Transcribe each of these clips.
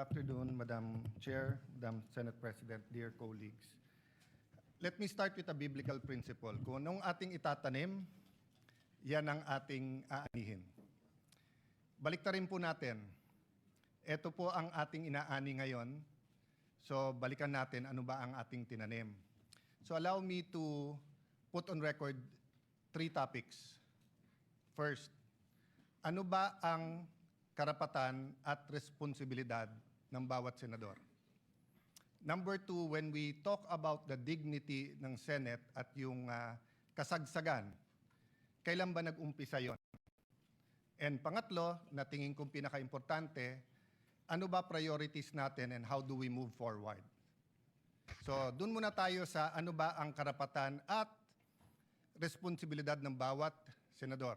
afternoon, Madam Chair, Madam Senate President, dear colleagues. Let me start with a biblical principle. Kung anong ating itatanim, yan ang ating aanihin. Baliktarin po natin. Ito po ang ating inaani ngayon. So balikan natin ano ba ang ating tinanim. So allow me to put on record 3 topics. First, ano ba ang karapatan at responsibilidad ng bawat senador? Number 2, when we talk about the dignity ng Senate at yung kasagsagan, kailan ba nag-umpisa yon? And pangatlo, na tingin kong pinaka-importante, ano ba priorities natin and how do we move forward? So, dun muna tayo sa ano ba ang karapatan at responsibilidad ng bawat senador.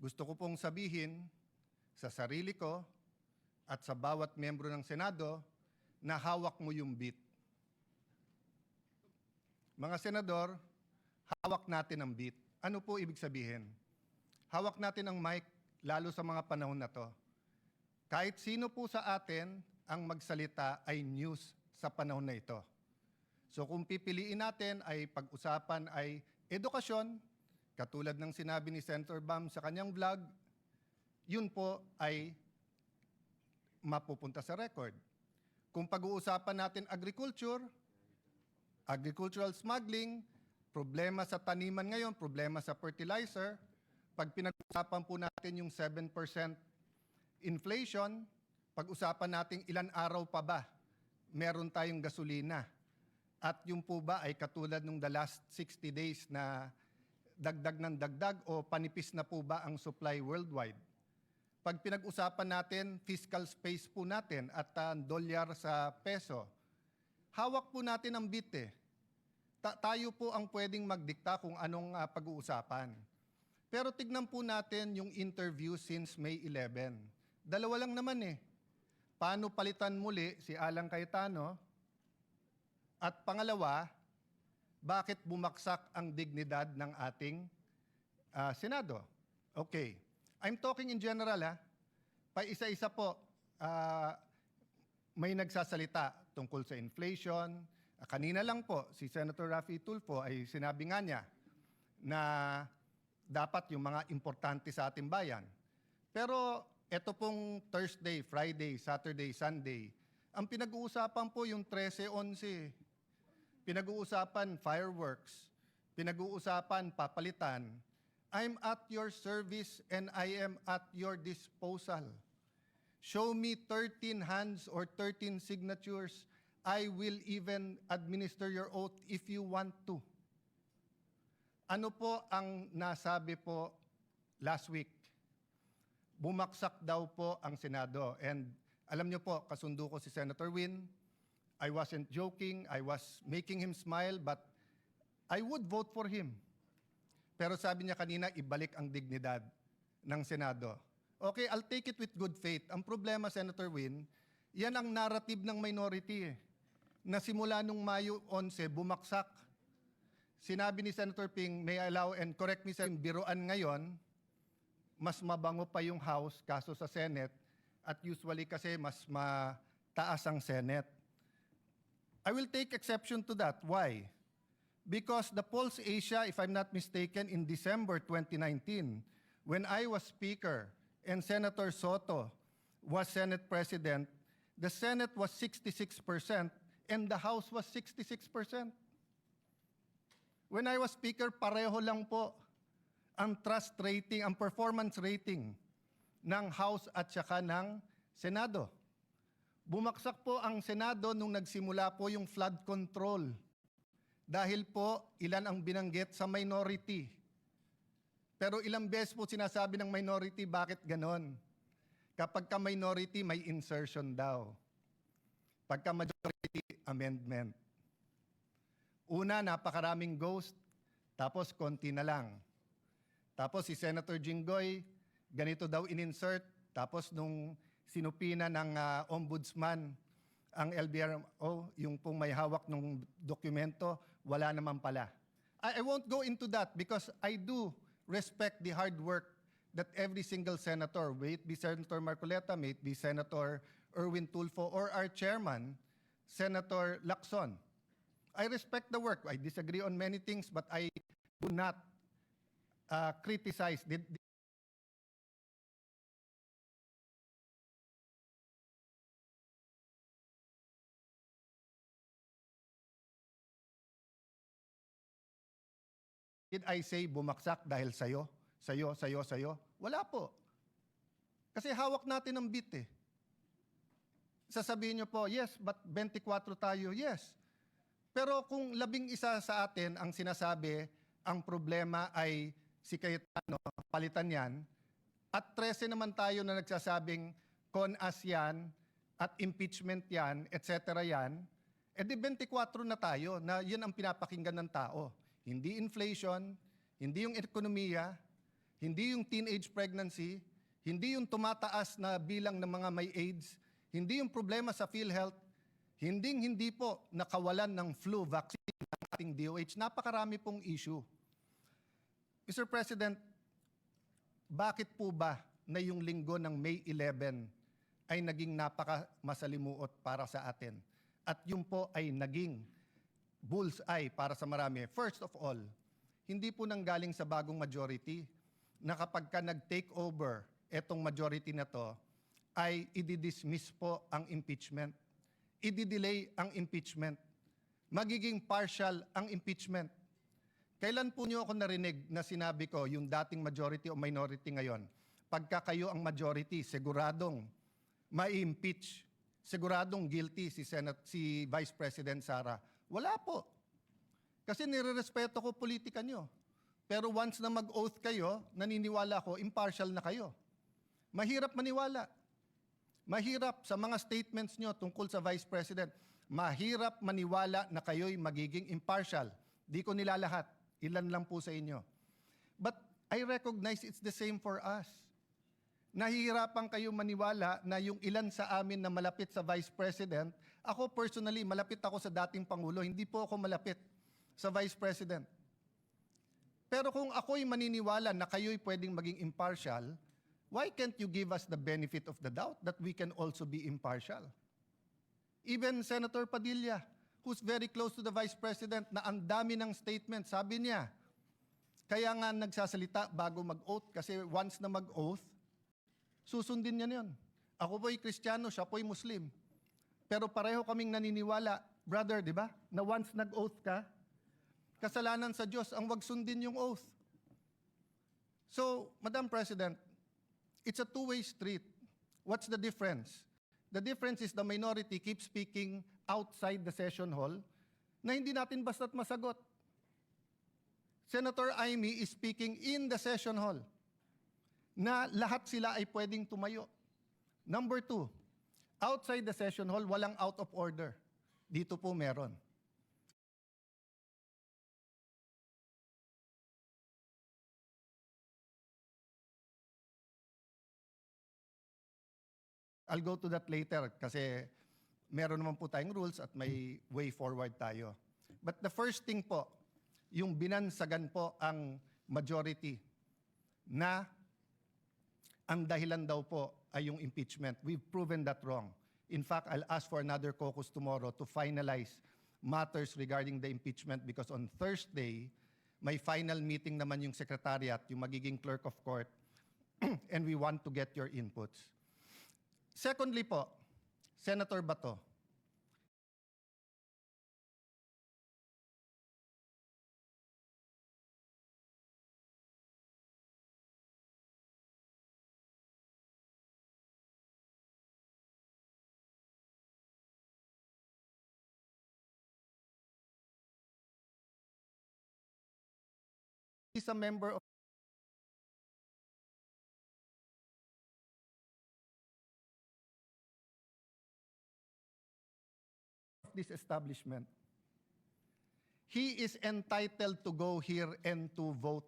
Gusto ko pong sabihin sa sarili ko at sa bawat membro ng Senado na hawak mo yung beat. Mga senador, hawak natin ang beat. Ano po ibig sabihin? Hawak natin ang mic, lalo sa mga panahon na to. Kahit sino po sa atin ang magsalita ay news sa panahon na ito. So kung pipiliin natin ay pag-usapan ay edukasyon, katulad ng sinabi ni Senator Bam sa kanyang vlog, yun po ay mapupunta sa record. Kung pag-uusapan natin agriculture, agricultural smuggling, problema sa taniman ngayon, problema sa fertilizer, pag pinag-usapan po natin yung 7% inflation, pag-usapan natin ilan araw pa ba meron tayong gasolina. At yung po ba ay katulad nung the last 60 days na dagdag ng dagdag o panipis na po ba ang supply worldwide? Pag pinag-usapan natin, fiscal space po natin at dolyar sa peso, hawak po natin ang beat eh. Tayo po ang pwedeng magdikta kung anong pag-uusapan. Pero tignan po natin yung interview since May 11. 2 lang naman eh. Paano palitan muli si Alan Cayetano? At pangalawa, bakit bumaksak ang dignidad ng ating Senado? Okay. I'm talking in general ha. Pa-isa-isa po, may nagsasalita tungkol sa inflation. Kanina lang po, si Senator Raffy Tulfo ay sinabi nga niya na dapat yung mga importante sa ating bayan. Pero ito pong Thursday, Friday, Saturday, Sunday, ang pinag-uusapan po yung 13-11. Pinag-uusapan fireworks, pinag-uusapan papalitan. I'm at your service and I am at your disposal. Show me 13 hands or 13 signatures. I will even administer your oath if you want to. Ano po ang nasabi po last week? Bumaksak daw po ang Senado. And alam niyo po, kasundo ko si Senator Win. I wasn't joking. I was making him smile, but I would vote for him. Pero sabi niya kanina, ibalik ang dignidad ng Senado. Okay, I'll take it with good faith. Ang problema, Senator Win, yan ang narrative ng minority eh. Na simula nung Mayo 11, bumaksak. Sinabi ni Senator Ping, may I allow and correct me sa biruan ngayon, mas mabango pa yung House kaso sa Senate at usually kasi mas mataas ang Senate. I will take exception to that. Why? Because the Pulse Asia, if I'm not mistaken, in December 2019, when I was Speaker and Senator Soto was Senate President, the Senate was 66% and the House was 66%. When I was Speaker, pareho lang po ang trust rating, ang performance rating ng House at saka ng Senado. Bumaksak po ang Senado nung nagsimula po yung flood control. Dahil po, ilan ang binanggit sa minority. Pero ilang beses po sinasabi ng minority, bakit ganon? Kapag ka minority, may insertion daw. Pagka majority, amendment. Una, napakaraming ghost, tapos konti na lang. Tapos si Senator Jinggoy, ganito daw in-insert, tapos nung sinupina ng ombudsman, ang LBRO, yung pong may hawak ng dokumento, wala naman pala. I won't go into that because I do respect the hard work that every single senator, may it be Senator Marcoleta, may it be Senator Erwin Tulfo, or our chairman, Senator Lacson. I respect the work. I disagree on many things, but I do not criticize. Did I say bumaksak dahil sayo? Sayo? Wala po. Kasi hawak natin ang beat eh. Sasabihin nyo po, yes, but 24 tayo, yes. Pero kung 11 sa atin ang sinasabi, ang problema ay si Cayetano, palitan yan, at 13 naman tayo na nagsasabing con-as yan, at impeachment yan, etc. yan, edi 24 na tayo na yun ang pinapakinggan ng tao. Hindi inflation, hindi yung ekonomiya, hindi yung teenage pregnancy, hindi yung tumataas na bilang ng mga may AIDS, hindi yung problema sa PhilHealth, hindi po nakawalan ng flu vaccine ng ating DOH. Napakarami pong issue. Mr. President, bakit po ba na yung linggo ng May 11 ay naging napakamasalimuot para sa atin? At yun po ay naging bullseye para sa marami. First of all, hindi po nanggaling sa bagong majority na kapag ka nag-take over etong majority na to, ay i-dismiss po ang impeachment. I-delay ang impeachment. Magiging partial ang impeachment. Kailan po niyo ako narinig na sinabi ko yung dating majority o minority ngayon? Pagka kayo ang majority, siguradong ma-impeach, siguradong guilty si Vice President Sara. Wala po. Kasi nirerespeto ko politika nyo. Pero once na mag-oath kayo, naniniwala ko, impartial na kayo. Mahirap maniwala. Mahirap sa mga statements nyo tungkol sa Vice President. Mahirap maniwala na kayo'y magiging impartial. Di ko nilalahat. Ilan lang po sa inyo. But I recognize it's the same for us. Nahihirapan kayo maniwala na yung ilan sa amin na malapit sa Vice President, ako personally, malapit ako sa dating Pangulo, hindi po ako malapit sa Vice President. Pero kung ako'y maniniwala na kayo'y pwedeng maging impartial, why can't you give us the benefit of the doubt that we can also be impartial? Even Senator Padilla, who's very close to the Vice President, na ang dami ng statement, sabi niya, kaya nga nagsasalita bago mag-oath, kasi once na mag-oath, susundin niya yun. Ako po'y Kristiyano, siya po'y Muslim. Pero pareho kaming naniniwala, brother, di ba? Na once nag-oath ka, kasalanan sa Diyos ang wag sundin yung oath. So, Madam President, it's a two-way street. What's the difference? The difference is the minority keeps speaking outside the session hall na hindi natin basta't masagot. Senator Amy is speaking in the session hall na lahat sila ay pwedeng tumayo. Number 2, outside the session hall, walang out of order. Dito po meron. I'll go to that later kasi meron naman po tayong rules at may way forward tayo. But the first thing po, yung binansagan po ang majority na ang dahilan daw po ay yung impeachment. We've proven that wrong. In fact, I'll ask for another caucus tomorrow to finalize matters regarding the impeachment because on Thursday, may final meeting naman yung secretariat, yung magiging clerk of court, and we want to get your inputs. Secondly po, Senator Bato, he's a member of this establishment. He is entitled to go here and to vote.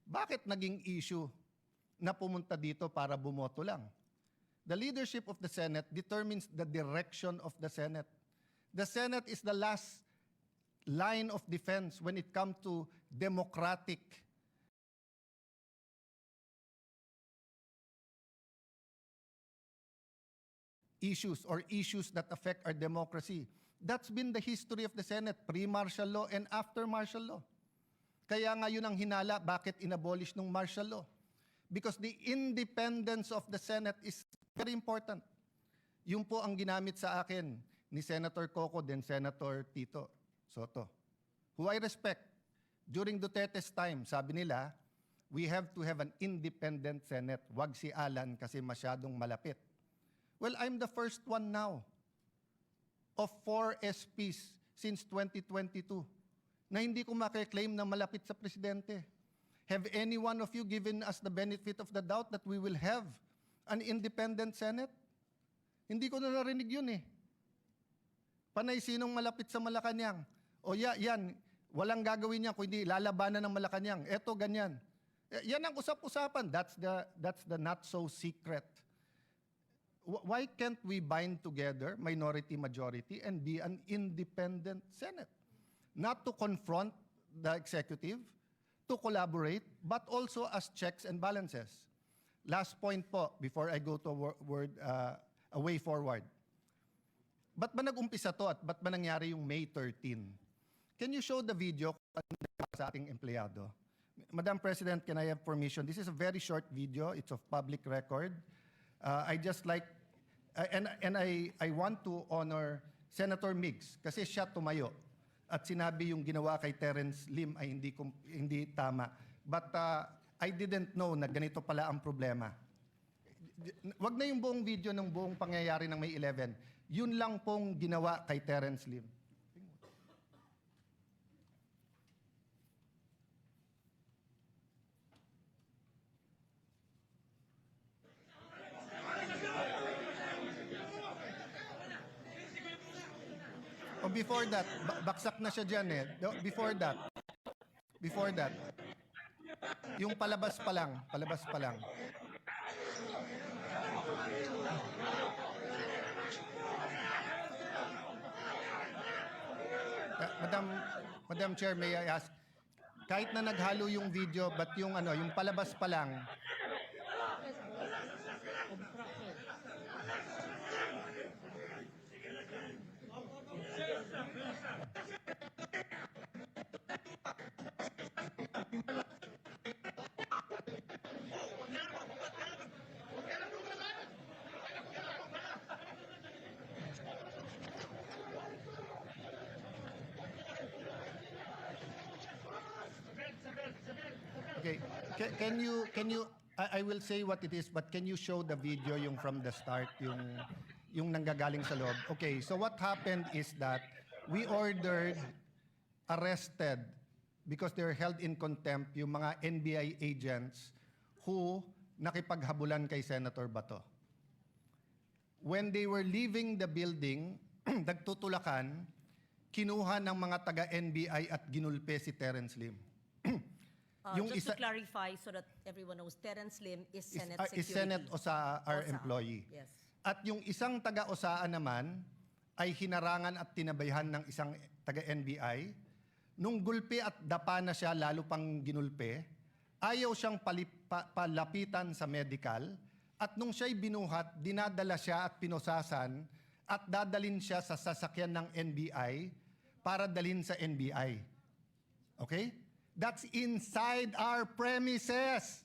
Bakit naging issue na pumunta dito para bumoto lang? The leadership of the Senate determines the direction of the Senate. The Senate is the last line of defense when it comes to democratic issues or issues that affect our democracy. That's been the history of the Senate, pre-martial law and after martial law. Kaya nga yun ang hinala, bakit inabolish ng martial law? Because the independence of the Senate is very important. Yun po ang ginamit sa akin ni Senator Coco then Senator Tito Soto, who I respect. During Duterte's time, sabi nila, we have to have an independent Senate. Wag si Alan kasi masyadong malapit. Well, I'm the first one now of 4 SPs since 2022 na hindi ko makiklaim na malapit sa presidente. Have any one of you given us the benefit of the doubt that we will have an independent Senate? Hindi ko na narinig yun eh. Panay sinong malapit sa Malacanang? O yan, walang gagawin niya kundi lalabanan ng Malacanang. Eto, ganyan. Yan ang usap-usapan. That's the not so secret. Why can't we bind together, minority, majority, and be an independent Senate? Not to confront the executive, to collaborate, but also as checks and balances. Last point po, before I go to a way forward. Ba't ba nag-umpisa to at ba't ba nangyari yung May 13? Can you show the video sa ating empleyado? Madam President, can I have permission? This is a very short video. It's of public record. I just like, and I want to honor Senator Migs kasi siya tumayo at sinabi yung ginawa kay Terence Lim ay hindi tama. But I didn't know na ganito pala ang problema. Wag na yung buong video ng buong pangyayari ng May 11. Yun lang pong ginawa kay Terence Lim. Oh, before that, baksak na siya dyan eh. Before that, yung palabas pa lang. Madam Chair, may I ask, kahit na naghalo yung video, but yung palabas pa lang. Okay, can you I will say what it is, but can you show the video yung from the start, yung nanggagaling sa loob? Okay, so what happened is that we ordered, arrested, because they're held in contempt, yung mga NBI agents who nakipaghabulan kay Senator Bato. When they were leaving the building, nagtutulakan, kinuha ng mga taga-NBI at ginulpe si Terence Lim. Just to clarify so that everyone knows, Terence Lim is Senate Security. Is Senate OSA, our employee. Yes. At yung isang taga-OSAA naman ay hinarangan at tinabayhan ng isang taga-NBI. Nung gulpi at dapa na siya, lalo pang ginulpe, ayaw siyang palapitan sa medical. At nung siya'y binuhat, dinadala siya at pinosasan at dadalin siya sa sasakyan ng NBI para dalhin sa NBI. Okay? That's inside our premises.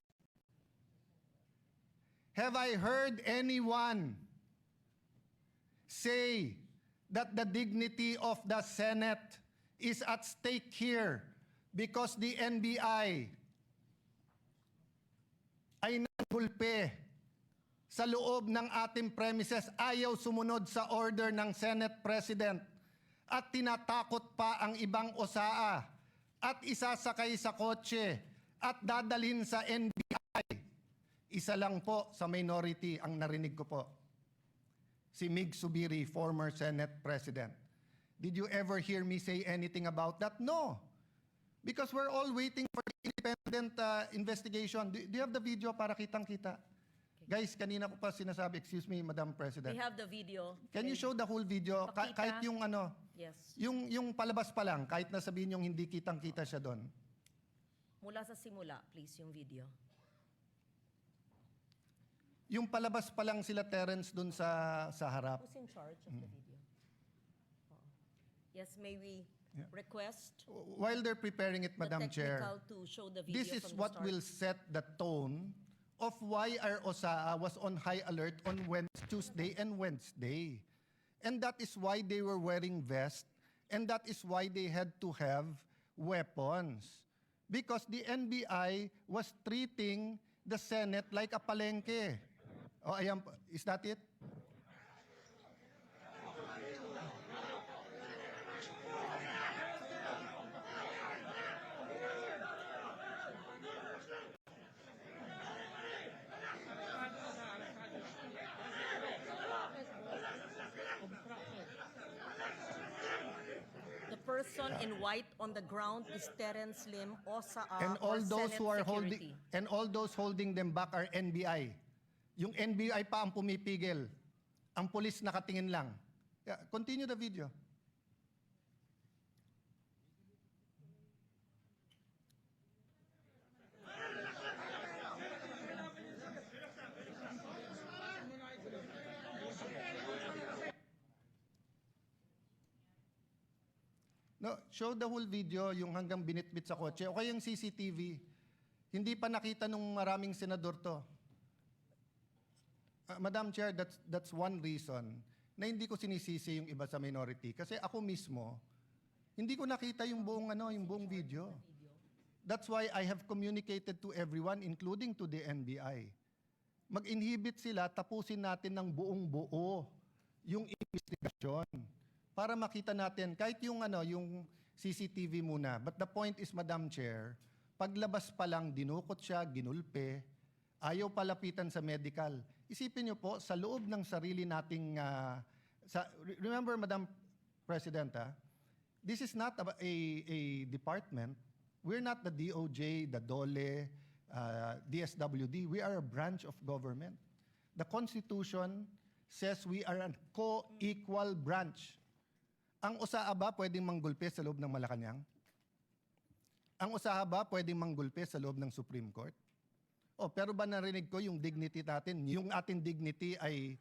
Have I heard anyone say that the dignity of the Senate is at stake here because the NBI ay nagulpe sa loob ng ating premises, ayaw sumunod sa order ng Senate President at tinatakot pa ang ibang OSAA at isasakay sa kotse at dadalhin sa NBI. Isa lang po sa minority ang narinig ko po. Si Mig Subiri, former Senate President. Did you ever hear me say anything about that? No. Because we're all waiting for the independent investigation. Do you have the video para kitang-kita? Guys, kanina ko pa sinasabi, excuse me, Madam President. We have the video. Can you show the whole video? Pakita. Kahit yung Yes. yung palabas pa lang, kahit na sabihin yung hindi kitang-kita siya doon. Mula sa simula, please, yung video. Yung palabas pa lang sila Terence dun sa harap. Who's in charge of the video? Oh. Yes, may we request While they're preparing it, the Madam Chair, technical to show the video this is from the what start? will set the tone of why our OSAA was on high alert on Tuesday and Wednesday. And that is why they were wearing vests, and that is why they had to have weapons. Because the NBI was treating the Senate like a palengke. Oh, ayan, is that it? The person in white on the ground is Terence Lim, OSAA, And all or those Senate who are security. holding them back are NBI. Yung NBI pa ang pumipigil. Ang pulis nakatingin lang. Yeah, continue the video. No, show the whole video, yung hanggang binitbit sa kotse. O kaya yung CCTV. Hindi pa nakita nung maraming senador to. Madam Chair, that's one reason na hindi ko sinisisi yung iba sa minority. Kasi ako mismo, hindi ko nakita yung buong video. That's why I have communicated to everyone, including to the NBI. Mag-inhibit sila, tapusin natin ng buong buo yung investigasyon. Para makita natin, kahit yung CCTV muna. But the point is, Madam Chair, paglabas pa lang, dinukot siya, ginulpe, ayaw palapitan sa medical. Isipin niyo po, sa loob ng sarili nating, remember, Madam President, this is not a department. We're not the DOJ, the DOLE, DSWD. We are a branch of government. The Constitution says we are a co-equal branch. Ang OSAA ba pwedeng manggulpe sa loob ng Malacanang? Ang OSAA ba pwedeng manggulpe sa loob ng Supreme Court? Oh, pero ba narinig ko yung dignity natin, yung ating dignity ay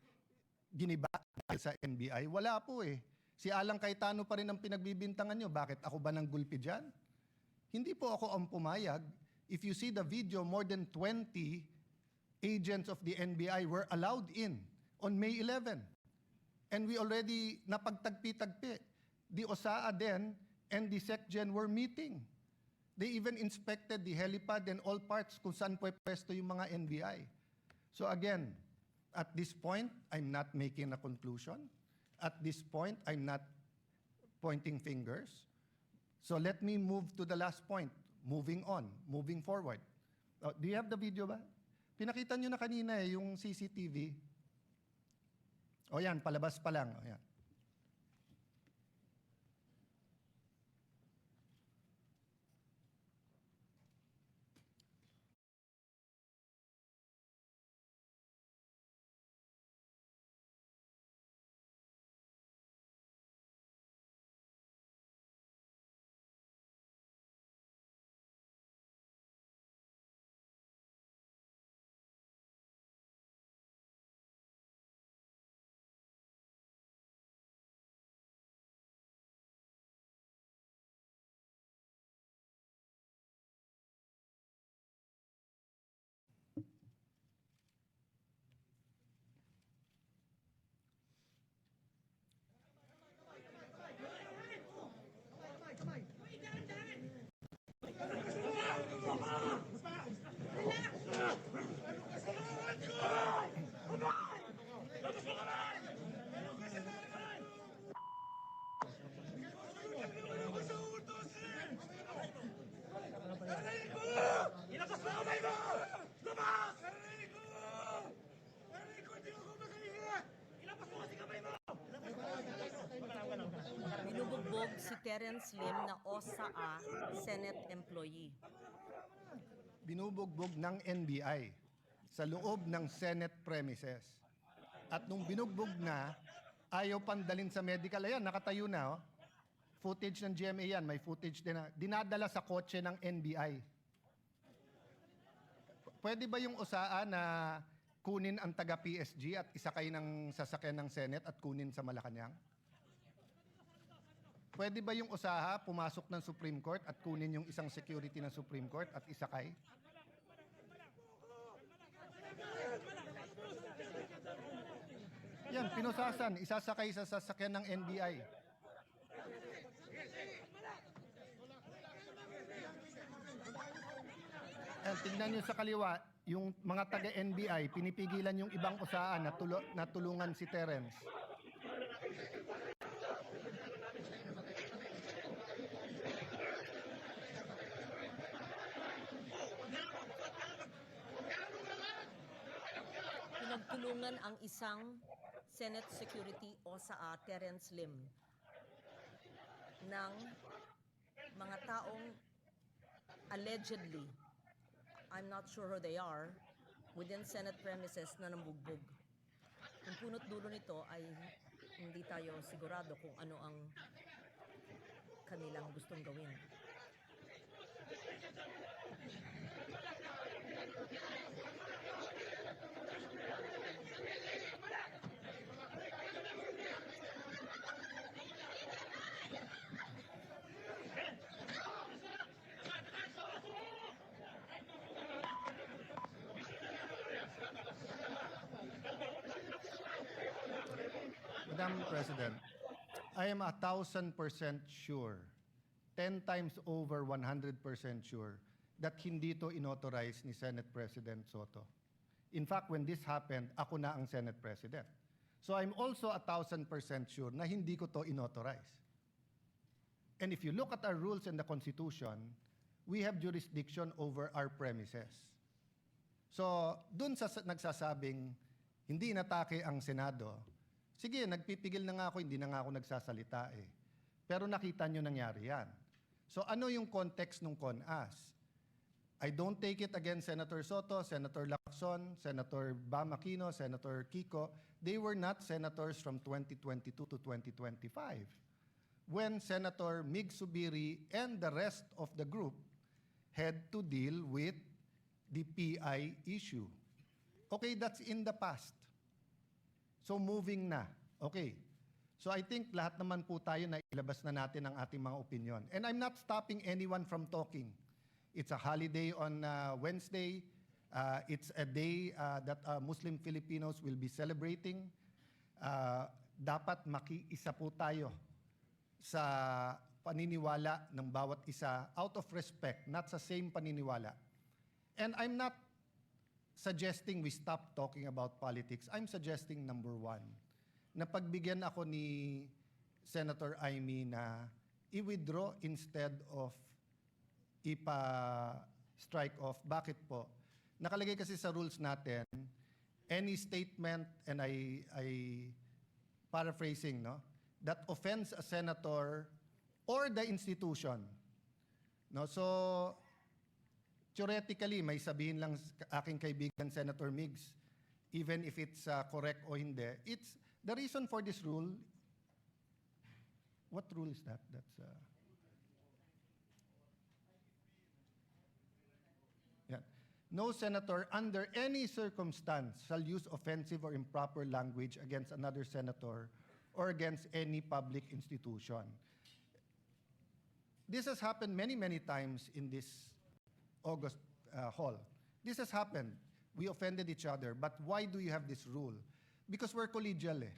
giniba sa NBI? Wala po eh. Si Alang Cayetano pa rin ang pinagbibintangan nyo. Bakit ako ba nanggulpi dyan? Hindi po ako ang pumayag. If you see the video, more than 20 agents of the NBI were allowed in on May 11. And we already napagtagpi-tagpi. The OSAA then and the SecGen were meeting. They even inspected the helipad and all parts kung saan pwesto yung mga NBI. So again, at this point, I'm not making a conclusion. At this point, I'm not pointing fingers. So let me move to the last point. Moving on, moving forward. Do you have the video ba? Pinakita nyo na kanina yung CCTV. O yan, palabas pa lang. O yan. Binubugbog si Terence Lim na OSAA Senate employee. Binubugbog ng NBI sa loob ng Senate premises. At nung binugbog na, ayaw pandalin sa medical. Ayan, nakatayo na. Oh. Footage ng GMA yan. May footage din na. Dinadala sa kotse ng NBI. Pwede ba yung OSAA na kunin ang taga-PSG at isakay ng sasakyan ng Senate at kunin sa Malacanang? Pwede ba yung usaha pumasok ng Supreme Court at kunin yung isang security ng Supreme Court at isakay? Yan, pinusasan, isasakay sa sasakyan ng NBI. And tingnan nyo sa kaliwa, yung mga taga-NBI, pinipigilan yung ibang usahan na tulungan si Terence. Pinagtulungan ang isang Senate Security o sa Terence Lim ng mga taong allegedly, I'm not sure who they are, within Senate premises na nambugbog. Ang punot dulo nito ay hindi tayo sigurado kung ano ang kanilang gustong gawin. Madam President, I am 1,000% sure, 10 times over 100% sure, that hindi to inauthorize ni Senate President Soto. In fact, when this happened, ako na ang Senate President. So I'm also 1,000% sure na hindi ko to inauthorize. And if you look at our rules and the Constitution, we have jurisdiction over our premises. So, dun sa nagsasabing hindi inatake ang Senado, sige, nagpipigil na nga ako, hindi na nga ako nagsasalita eh. Pero nakita nyo nangyari yan. So ano yung context ng CONAS? I don't take it against Senator Soto, Senator Lacson, Senator Bam Aquino, Senator Kiko. They were not senators from 2022 to 2025. When Senator Mig Subiri and the rest of the group had to deal with the PI issue. Okay, that's in the past. So moving na. Okay. So I think lahat naman po tayo na ilabas na natin ang ating mga opinion. And I'm not stopping anyone from talking. It's a holiday on Wednesday. It's a day that Muslim Filipinos will be celebrating. Dapat makiisa po tayo sa paniniwala ng bawat isa out of respect, not sa same paniniwala. And I'm not suggesting we stop talking about politics. I'm suggesting number one, na pagbigyan ako ni Senator Amy na i-withdraw instead of ipa-strike off. Bakit po? Nakalagay kasi sa rules natin, any statement, and I paraphrasing, no, that offends a senator or the institution. No, so theoretically, may sabihin lang aking kaibigan Senator Migs, even if it's correct o hindi. It's the reason for this rule. What rule is that? That's yeah. No senator under any circumstance shall use offensive or improper language against another senator or against any public institution. This has happened many, many times in this August hall. This has happened. We offended each other. But why do you have this rule? Because we're collegial eh.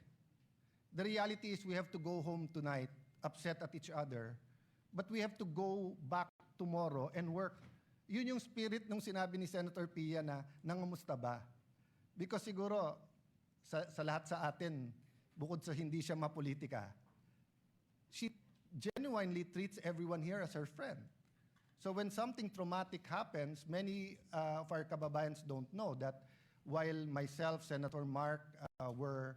The reality is we have to go home tonight upset at each other, but we have to go back tomorrow and work. Yun yung spirit nung sinabi ni Senator Pia na nangamusta ba? Because siguro sa lahat sa atin, bukod sa hindi siya mapolitika, she genuinely treats everyone here as her friend. So when something traumatic happens, many of our kababayans don't know that while myself, Senator Mark, were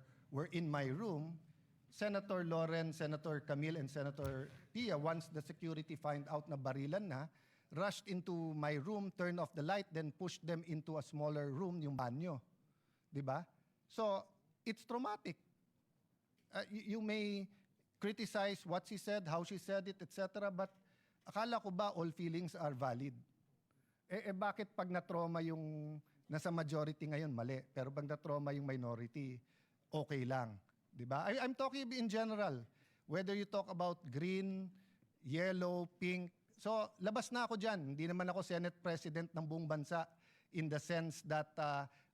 in my room, Senator Loren, Senator Camille, and Senator Pia, once the security find out na barilan na, rushed into my room, turned off the light, then pushed them into a smaller room, yung banyo. Diba? So, it's traumatic. You may criticize what she said, how she said it, etc., but akala ko ba all feelings are valid? Bakit pag na-trauma yung nasa majority ngayon, mali. Pero pag na-trauma yung minority, okay lang. Diba? I'm talking in general. Whether you talk about green, yellow, pink. So, labas na ako dyan. Hindi naman ako Senate President ng buong bansa in the sense that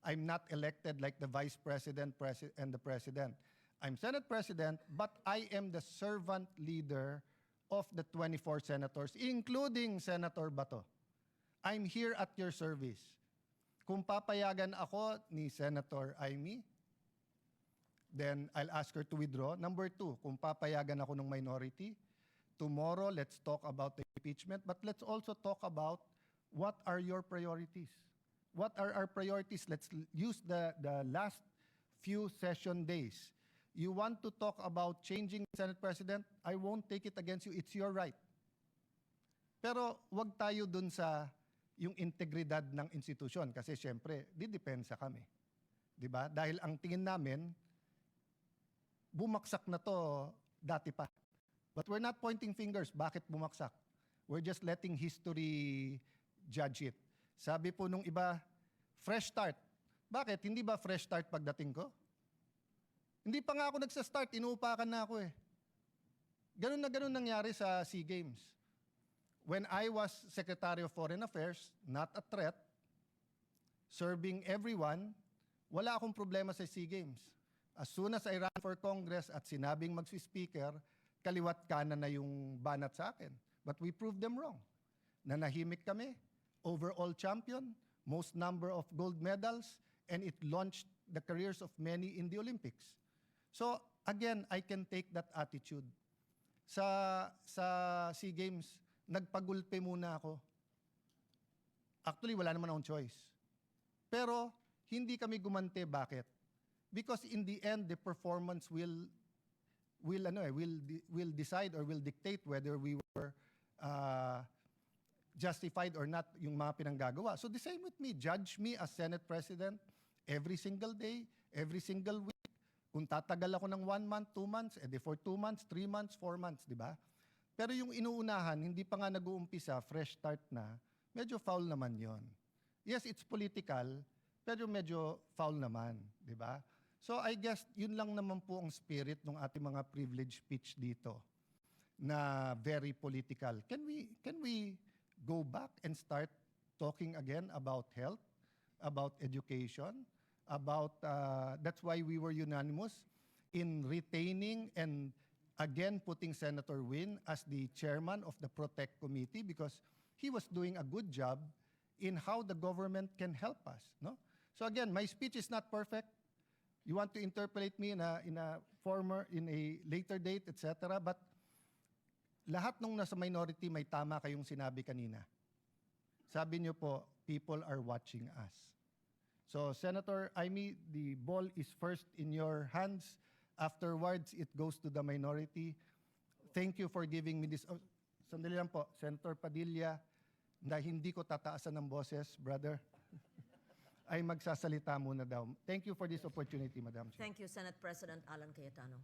I'm not elected like the Vice President and the President. I'm Senate President, but I am the servant leader of the 24 senators, including Senator Bato. I'm here at your service. Kung papayagan ako ni Senator Amy, then I'll ask her to withdraw. Number 2, kung papayagan ako ng minority, tomorrow let's talk about the impeachment, but let's also talk about what are your priorities. What are our priorities? Let's use the last few session days. You want to talk about changing Senate President? I won't take it against you. It's your right. Pero wag tayo dun sa yung integridad ng institusyon kasi syempre, didepensa kami. 'Di ba? Dahil ang tingin namin, bumaksak na to dati pa. But we're not pointing fingers. Bakit bumaksak? We're just letting history judge it. Sabi po nung iba, fresh start. Bakit? Hindi ba fresh start pagdating ko? Hindi pa nga ako nagsa-start, inuupakan na ako eh. Ganun na ganun nangyari sa SEA Games. When I was Secretary of Foreign Affairs, not a threat, serving everyone, wala akong problema sa SEA Games. As soon as I ran for Congress at sinabing magsi-speaker, kaliwat kanan na yung banat sa akin. But we proved them wrong. Nanahimik kami, overall champion, most number of gold medals, and it launched the careers of many in the Olympics. So again, I can take that attitude. Sa SEA Games, nagpagulpe muna ako. Actually, wala naman akong choice. Pero hindi kami gumante. Bakit? Because in the end, the performance will decide or will dictate whether we were justified or not yung mga pinanggagawa. So the same with me. Judge me as Senate President every single day, every single week. Kung tatagal ako ng 1 month, 2 months, edi for 2 months, 3 months, 4 months, di ba? Pero yung inuunahan, hindi pa nga nag-uumpisa, fresh start na, medyo foul naman yon. Yes, it's political, pero medyo foul naman, di ba? So I guess yun lang naman po ang spirit ng ating mga privilege speech dito na very political. Can we go back and start talking again about health, about education, about that's why we were unanimous in retaining and again putting Senator Win as the chairman of the Protect Committee because he was doing a good job in how the government can help us, no? So again, my speech is not perfect. You want to interpolate me in a later date, etc. But lahat nung nasa minority may tama kayong sinabi kanina. Sabi niyo po, people are watching us. So Senator Amy, the ball is first in your hands. Afterwards, it goes to the minority. Thank you for giving me this. Oh, sandali lang po, Senator Padilla, na hindi ko tataasan ng boses, brother. Ay magsasalita muna daw. Thank you for this opportunity, Madam Chair. Thank you, Senate President Alan Cayetano.